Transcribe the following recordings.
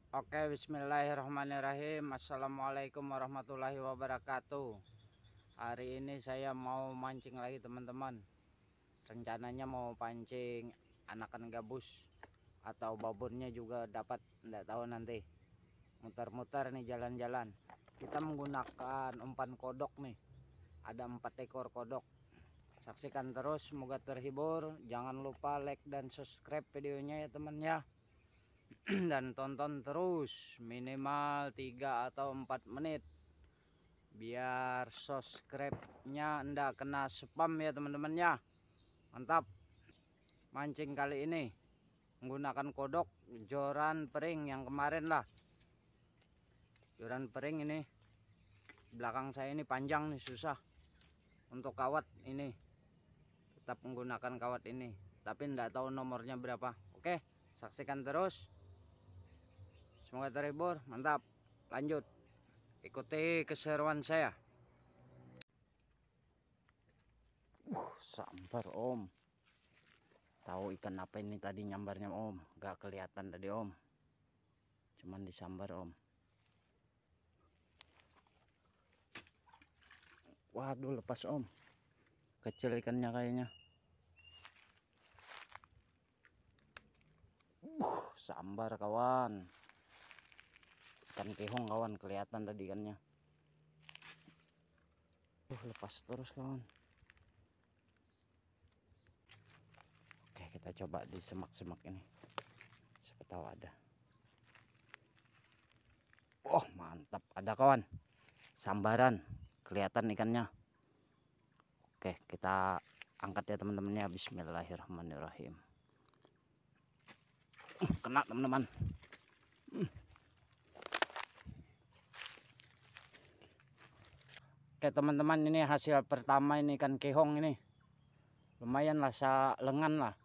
Oke, bismillahirrahmanirrahim. Assalamualaikum warahmatullahi wabarakatuh. Hari ini saya mau mancing lagi teman-teman. Rencananya mau pancing anakan gabus atau babonnya juga dapat, enggak tahu nanti. Muter-muter nih jalan-jalan. Kita menggunakan umpan kodok nih. Ada 4 ekor kodok. Saksikan terus, semoga terhibur. Jangan lupa like dan subscribe videonya ya teman ya. Dan tonton terus minimal 3 atau 4 menit biar subscribe-nya ndak kena spam ya teman-teman ya. Mantap. Mancing kali ini menggunakan kodok joran pering yang kemarin lah. Joran pering ini belakang saya ini panjang nih, susah untuk kawat ini. Tetap menggunakan kawat ini tapi ndak tahu nomornya berapa. Oke, saksikan terus. Semoga terhibur, mantap. Lanjut, ikuti keseruan saya. Sambar om. Tahu ikan apa ini tadi nyambarnya om? Gak kelihatan tadi om. Cuman disambar om. Waduh, lepas om. Kecil ikannya kayaknya. Sambar kawan. Ikan kehong kawan, kelihatan tadi ikannya. Lepas terus kawan. Oke, kita coba di semak-semak ini. Siapa tahu ada. Oh mantap, ada kawan. Sambaran, kelihatan ikannya. Oke, kita angkat ya teman-temannya. Bismillahirrahmanirrahim. Kena teman-teman. Oke teman-teman, ini hasil pertama ini ikan kehong ini. Lumayan lah, lengan lah.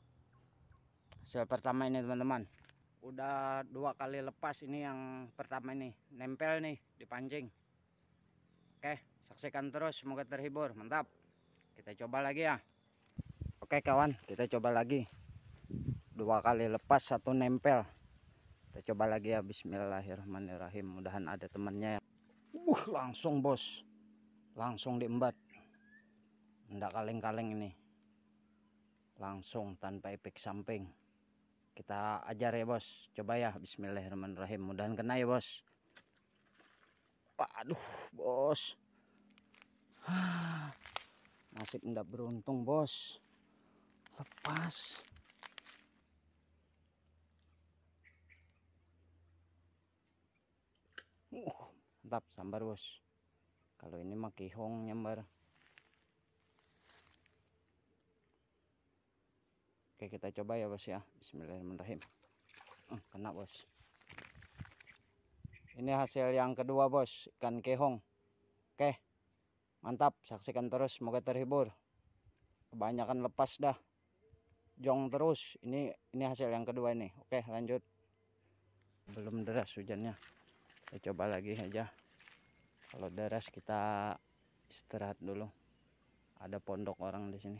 Hasil pertama ini teman-teman. Udah 2 kali lepas ini, yang pertama ini nempel nih dipancing. Oke, saksikan terus, semoga terhibur. Mantap. Kita coba lagi ya. Oke kawan, kita coba lagi. 2 kali lepas, 1 nempel. Kita coba lagi ya. Bismillahirrahmanirrahim. Mudahan ada temannya ya. Langsung bos. Langsung diembat. Nggak kaleng-kaleng ini. Langsung tanpa efek samping. Kita ajar ya bos. Coba ya. Bismillahirrahmanirrahim. Mudahan kena ya bos. Waduh bos. Nasib nggak beruntung bos. Lepas. Mantap, sambar bos. Kalau ini mah kehong nyambar. Oke, kita coba ya bos ya. Bismillahirrahmanirrahim. Kena bos. Ini hasil yang kedua bos, ikan kehong. Oke, mantap. Saksikan terus, semoga terhibur. Kebanyakan lepas dah. Jong terus. Ini hasil yang kedua ini. Oke, lanjut. Belum deras hujannya. Kita coba lagi aja. Kalau deras kita istirahat dulu. Ada pondok orang di sini.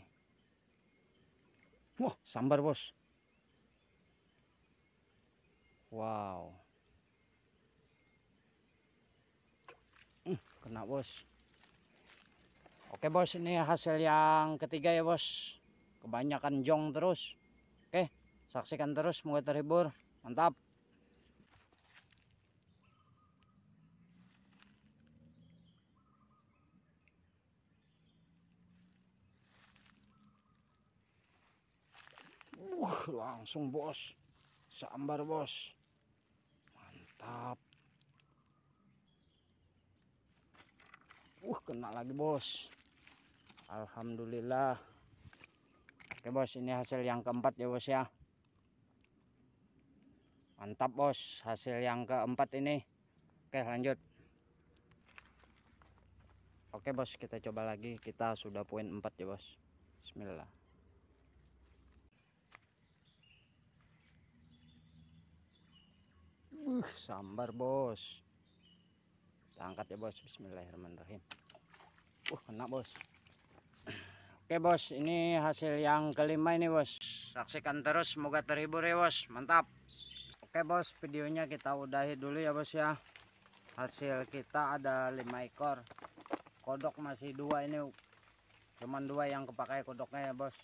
Wah, sambar bos. Wow. Kena bos. Oke bos, ini hasil yang ketiga ya bos. Kebanyakan jong terus. Oke, saksikan terus, semoga terhibur. Mantap. Langsung bos. Sambar bos. Mantap. Kena lagi bos. Alhamdulillah. Oke bos, ini hasil yang keempat ya bos ya. Mantap bos, hasil yang keempat ini. Oke, lanjut. Oke bos, kita coba lagi. Kita sudah poin 4 ya bos. Bismillah. Sambar bos. Kita angkat ya bos. Bismillahirrahmanirrahim. Kena bos. Oke bos, ini hasil yang kelima ini bos. Saksikan terus, semoga terhibur ya bos. Mantap. Oke bos, videonya kita udahi dulu ya bos ya. Hasil kita ada 5 ekor. Kodok masih 2, ini cuman 2 yang kepakai kodoknya ya bos.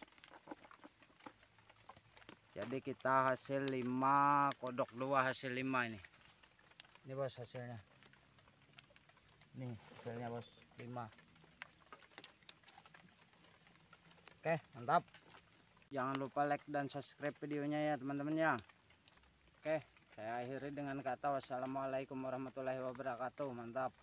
Jadi kita hasil 5, kodok 2 hasil 5 ini. Ini bos hasilnya. Nih hasilnya bos 5. Oke mantap. Jangan lupa like dan subscribe videonya ya teman-teman ya. Oke, saya akhiri dengan kata wassalamualaikum warahmatullahi wabarakatuh. Mantap.